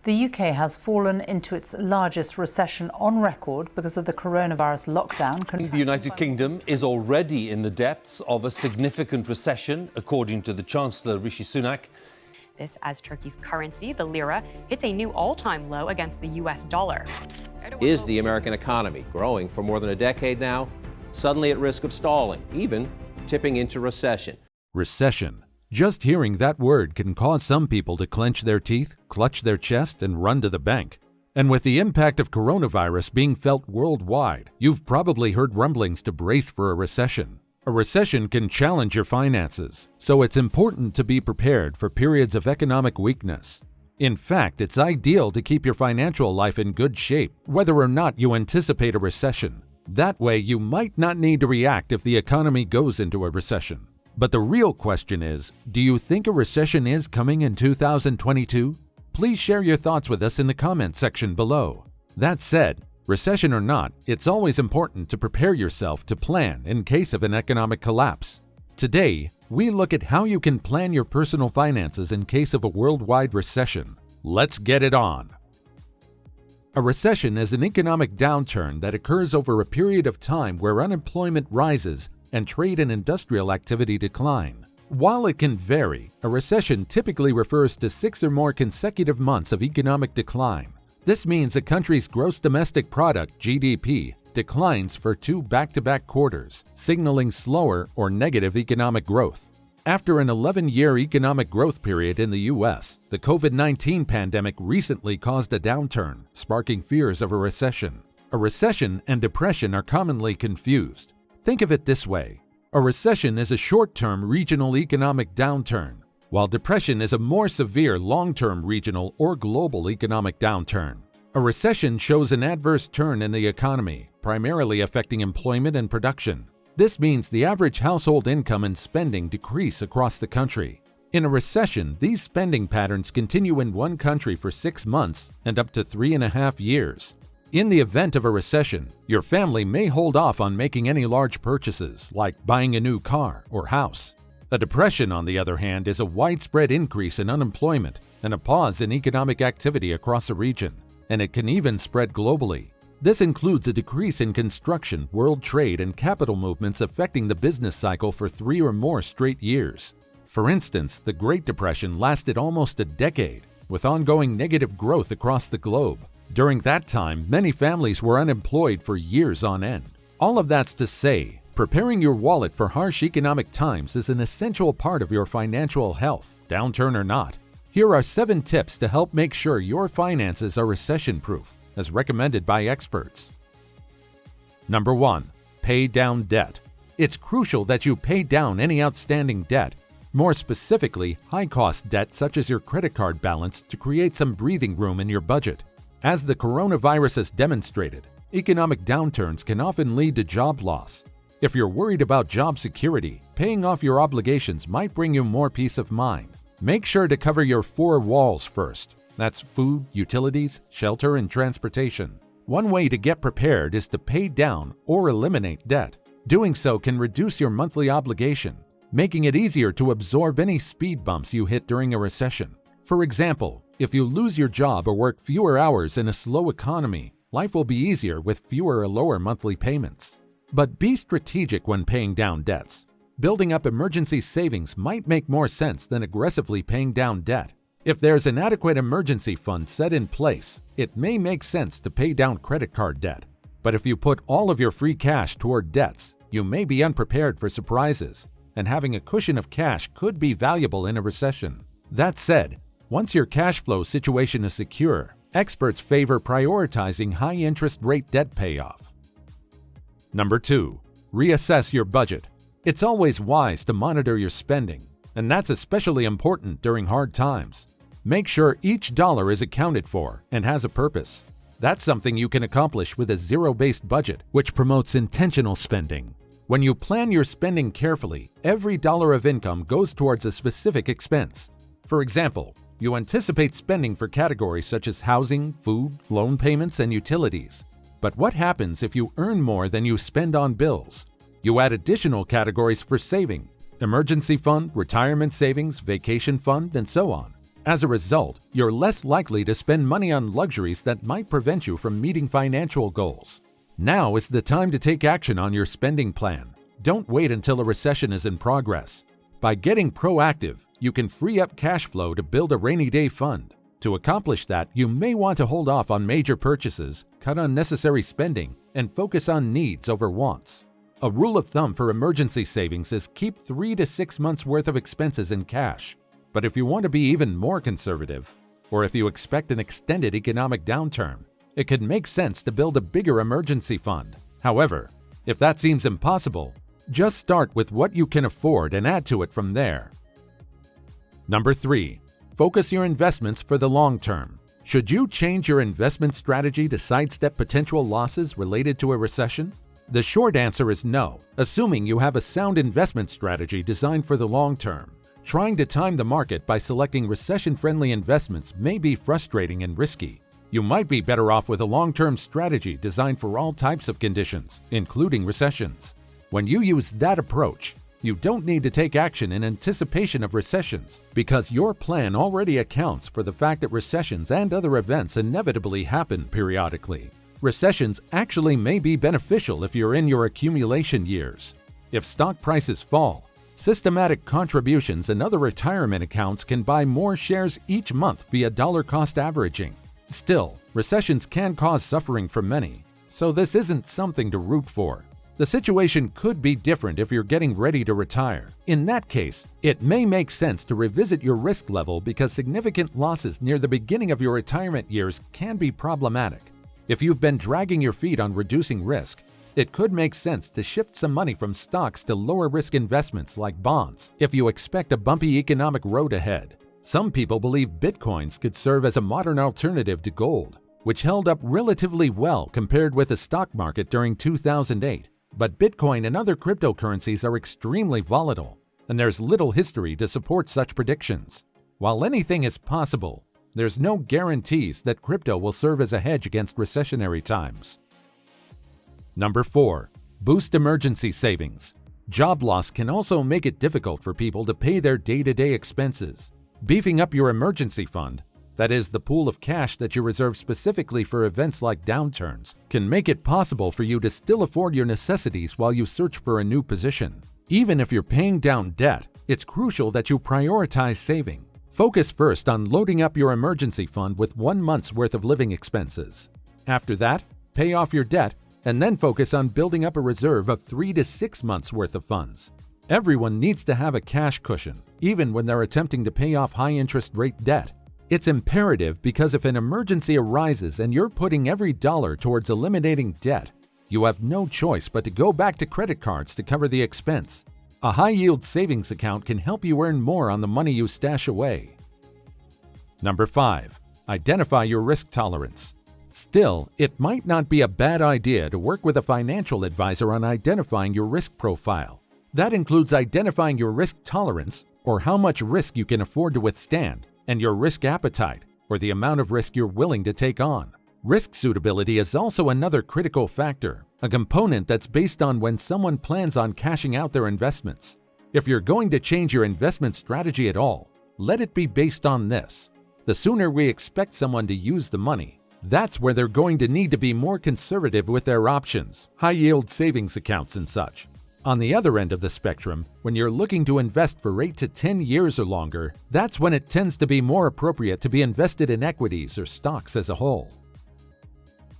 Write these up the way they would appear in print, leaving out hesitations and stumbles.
The UK has fallen into its largest recession on record because of the coronavirus lockdown. The United Kingdom is already in the depths of a significant recession, according to the Chancellor Rishi Sunak. This as Turkey's currency, the lira, hits a new all-time low against the US dollar. Is the American economy, growing for more than a decade now, suddenly at risk of stalling, even tipping into recession? Recession. Just hearing that word can cause some people to clench their teeth, clutch their chest, and run to the bank. And with the impact of coronavirus being felt worldwide, you've probably heard rumblings to brace for a recession. A recession can challenge your finances, so it's important to be prepared for periods of economic weakness. In fact, it's ideal to keep your financial life in good shape, whether or not you anticipate a recession. That way, you might not need to react if the economy goes into a recession. But the real question is, do you think a recession is coming in 2022? Please share your thoughts with us in the comment section below. That said, recession or not, it's always important to prepare yourself to plan in case of an economic collapse. Today, we look at how you can plan your personal finances in case of a worldwide recession. Let's get it on! A recession is an economic downturn that occurs over a period of time where unemployment rises and trade and industrial activity decline. While it can vary, a recession typically refers to 6 or more consecutive months of economic decline. This means a country's gross domestic product, GDP, declines for 2 back-to-back quarters, signaling slower or negative economic growth. After an 11-year economic growth period in the U.S., the COVID-19 pandemic recently caused a downturn, sparking fears of a recession. A recession and depression are commonly confused. Think of it this way. A recession is a short-term regional economic downturn, while depression is a more severe long-term regional or global economic downturn. A recession shows an adverse turn in the economy, primarily affecting employment and production. This means the average household income and spending decrease across the country. In a recession, these spending patterns continue in one country for 6 months and up to 3.5 years. In the event of a recession, your family may hold off on making any large purchases, like buying a new car or house. A depression, on the other hand, is a widespread increase in unemployment and a pause in economic activity across a region, and it can even spread globally. This includes a decrease in construction, world trade, and capital movements affecting the business cycle for 3 or more straight years. For instance, the Great Depression lasted almost a decade, with ongoing negative growth across the globe. During that time, many families were unemployed for years on end. All of that's to say, preparing your wallet for harsh economic times is an essential part of your financial health, downturn or not. Here are 7 tips to help make sure your finances are recession-proof, as recommended by experts. Number 1. Pay down debt. It's crucial that you pay down any outstanding debt, more specifically, high-cost debt such as your credit card balance, to create some breathing room in your budget. As the coronavirus has demonstrated, economic downturns can often lead to job loss. If you're worried about job security, paying off your obligations might bring you more peace of mind. Make sure to cover your 4 walls first. That's food, utilities, shelter, and transportation. One way to get prepared is to pay down or eliminate debt. Doing so can reduce your monthly obligation, making it easier to absorb any speed bumps you hit during a recession. For example, if you lose your job or work fewer hours in a slow economy, life will be easier with fewer or lower monthly payments. But be strategic when paying down debts. Building up emergency savings might make more sense than aggressively paying down debt. If there's an adequate emergency fund set in place, it may make sense to pay down credit card debt. But if you put all of your free cash toward debts, you may be unprepared for surprises, and having a cushion of cash could be valuable in a recession. That said, once your cash flow situation is secure, experts favor prioritizing high-interest rate debt payoff. Number 2. Reassess your budget. It's always wise to monitor your spending, and that's especially important during hard times. Make sure each dollar is accounted for and has a purpose. That's something you can accomplish with a zero-based budget, which promotes intentional spending. When you plan your spending carefully, every dollar of income goes towards a specific expense. For example, you anticipate spending for categories such as housing, food, loan payments, and utilities. But what happens if you earn more than you spend on bills? You add additional categories for saving, emergency fund, retirement savings, vacation fund, and so on. As a result, you're less likely to spend money on luxuries that might prevent you from meeting financial goals. Now is the time to take action on your spending plan. Don't wait until a recession is in progress. By getting proactive, you can free up cash flow to build a rainy day fund. To accomplish that, you may want to hold off on major purchases, cut unnecessary spending, and focus on needs over wants. A rule of thumb for emergency savings is keep 3 to 6 months worth of expenses in cash. But if you want to be even more conservative, or if you expect an extended economic downturn, it could make sense to build a bigger emergency fund. However, if that seems impossible, just start with what you can afford and add to it from there. Number 3. Focus your investments for the long term. Should you change your investment strategy to sidestep potential losses related to a recession? The short answer is no, assuming you have a sound investment strategy designed for the long term. Trying to time the market by selecting recession-friendly investments may be frustrating and risky. You might be better off with a long-term strategy designed for all types of conditions, including recessions. When you use that approach, you don't need to take action in anticipation of recessions because your plan already accounts for the fact that recessions and other events inevitably happen periodically. Recessions actually may be beneficial if you're in your accumulation years. If stock prices fall, systematic contributions and other retirement accounts can buy more shares each month via dollar-cost averaging. Still, recessions can cause suffering for many, so this isn't something to root for. The situation could be different if you're getting ready to retire. In that case, it may make sense to revisit your risk level because significant losses near the beginning of your retirement years can be problematic. If you've been dragging your feet on reducing risk, it could make sense to shift some money from stocks to lower risk investments like bonds if you expect a bumpy economic road ahead. Some people believe Bitcoins could serve as a modern alternative to gold, which held up relatively well compared with the stock market during 2008. But Bitcoin and other cryptocurrencies are extremely volatile, and there's little history to support such predictions. While anything is possible, there's no guarantees that crypto will serve as a hedge against recessionary times. Number 4. Boost emergency savings. Job loss can also make it difficult for people to pay their day-to-day expenses. Beefing up your emergency fund, that is, the pool of cash that you reserve specifically for events like downturns, can make it possible for you to still afford your necessities while you search for a new position. Even if you're paying down debt, it's crucial that you prioritize saving. Focus first on loading up your emergency fund with 1 month's worth of living expenses. After that, pay off your debt and then focus on building up a reserve of 3 to 6 months worth of funds. Everyone needs to have a cash cushion, even when they're attempting to pay off high-interest rate debt. It's imperative because if an emergency arises and you're putting every dollar towards eliminating debt, you have no choice but to go back to credit cards to cover the expense. A high-yield savings account can help you earn more on the money you stash away. Number 5. Identify your risk tolerance. Still, it might not be a bad idea to work with a financial advisor on identifying your risk profile. That includes identifying your risk tolerance, or how much risk you can afford to withstand, and your risk appetite, or the amount of risk you're willing to take on. Risk suitability is also another critical factor, a component that's based on when someone plans on cashing out their investments. If you're going to change your investment strategy at all, let it be based on this. The sooner we expect someone to use the money, that's where they're going to need to be more conservative with their options, high-yield savings accounts and such. On the other end of the spectrum, when you're looking to invest for 8 to 10 years or longer, that's when it tends to be more appropriate to be invested in equities or stocks as a whole.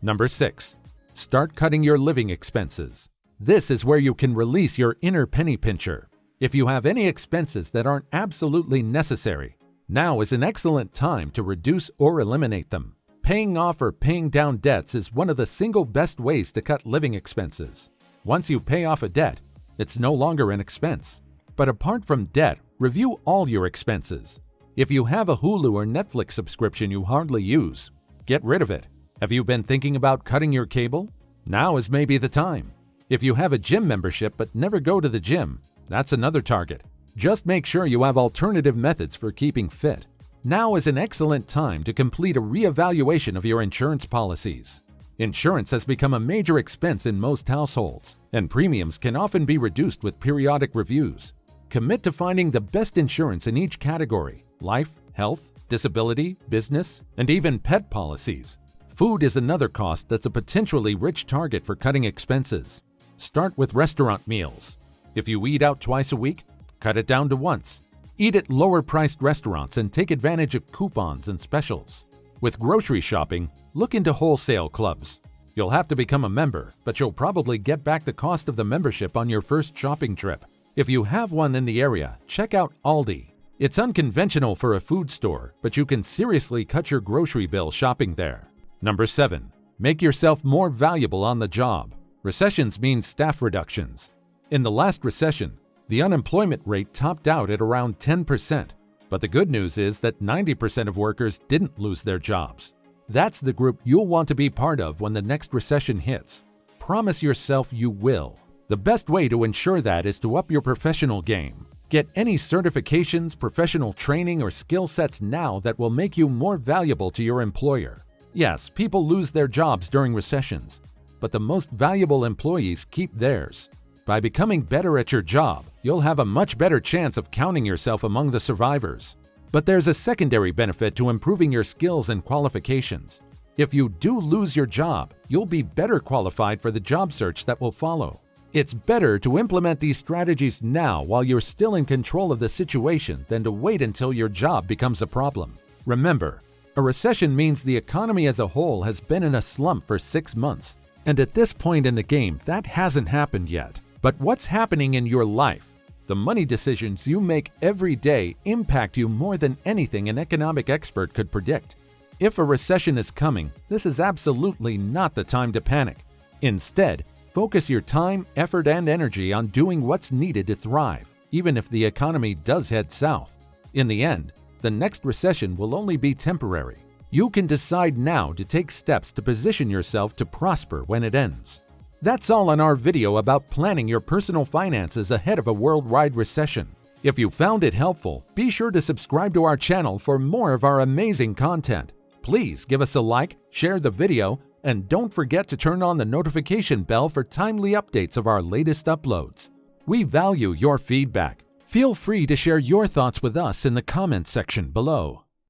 Number 6. Start cutting your living expenses. This is where you can release your inner penny pincher. If you have any expenses that aren't absolutely necessary, now is an excellent time to reduce or eliminate them. Paying off or paying down debts is one of the single best ways to cut living expenses. Once you pay off a debt, it's no longer an expense. But apart from debt, review all your expenses. If you have a Hulu or Netflix subscription you hardly use, get rid of it. Have you been thinking about cutting your cable? Now is maybe the time. If you have a gym membership but never go to the gym, that's another target. Just make sure you have alternative methods for keeping fit. Now is an excellent time to complete a reevaluation of your insurance policies. Insurance has become a major expense in most households, and premiums can often be reduced with periodic reviews. Commit to finding the best insurance in each category: life, health, disability, business, and even pet policies. Food is another cost that's a potentially rich target for cutting expenses. Start with restaurant meals. If you eat out twice a week, cut it down to once. Eat at lower-priced restaurants and take advantage of coupons and specials. With grocery shopping, look into wholesale clubs. You'll have to become a member, but you'll probably get back the cost of the membership on your first shopping trip. If you have one in the area, check out Aldi. It's unconventional for a food store, but you can seriously cut your grocery bill shopping there. Number 7. Make yourself more valuable on the job. Recessions mean staff reductions. In the last recession, the unemployment rate topped out at around 10%. But the good news is that 90% of workers didn't lose their jobs. That's the group you'll want to be part of when the next recession hits. Promise yourself you will. The best way to ensure that is to up your professional game. Get any certifications, professional training, or skill sets now that will make you more valuable to your employer. Yes, people lose their jobs during recessions, but the most valuable employees keep theirs. By becoming better at your job, you'll have a much better chance of counting yourself among the survivors. But there's a secondary benefit to improving your skills and qualifications. If you do lose your job, you'll be better qualified for the job search that will follow. It's better to implement these strategies now while you're still in control of the situation than to wait until your job becomes a problem. Remember, a recession means the economy as a whole has been in a slump for 6 months. And at this point in the game, that hasn't happened yet. But what's happening in your life? The money decisions you make every day impact you more than anything an economic expert could predict. If a recession is coming, this is absolutely not the time to panic. Instead, focus your time, effort, and energy on doing what's needed to thrive, even if the economy does head south. In the end, the next recession will only be temporary. You can decide now to take steps to position yourself to prosper when it ends. That's all on our video about planning your personal finances ahead of a worldwide recession. If you found it helpful, be sure to subscribe to our channel for more of our amazing content. Please give us a like, share the video, and don't forget to turn on the notification bell for timely updates of our latest uploads. We value your feedback. Feel free to share your thoughts with us in the comments section below.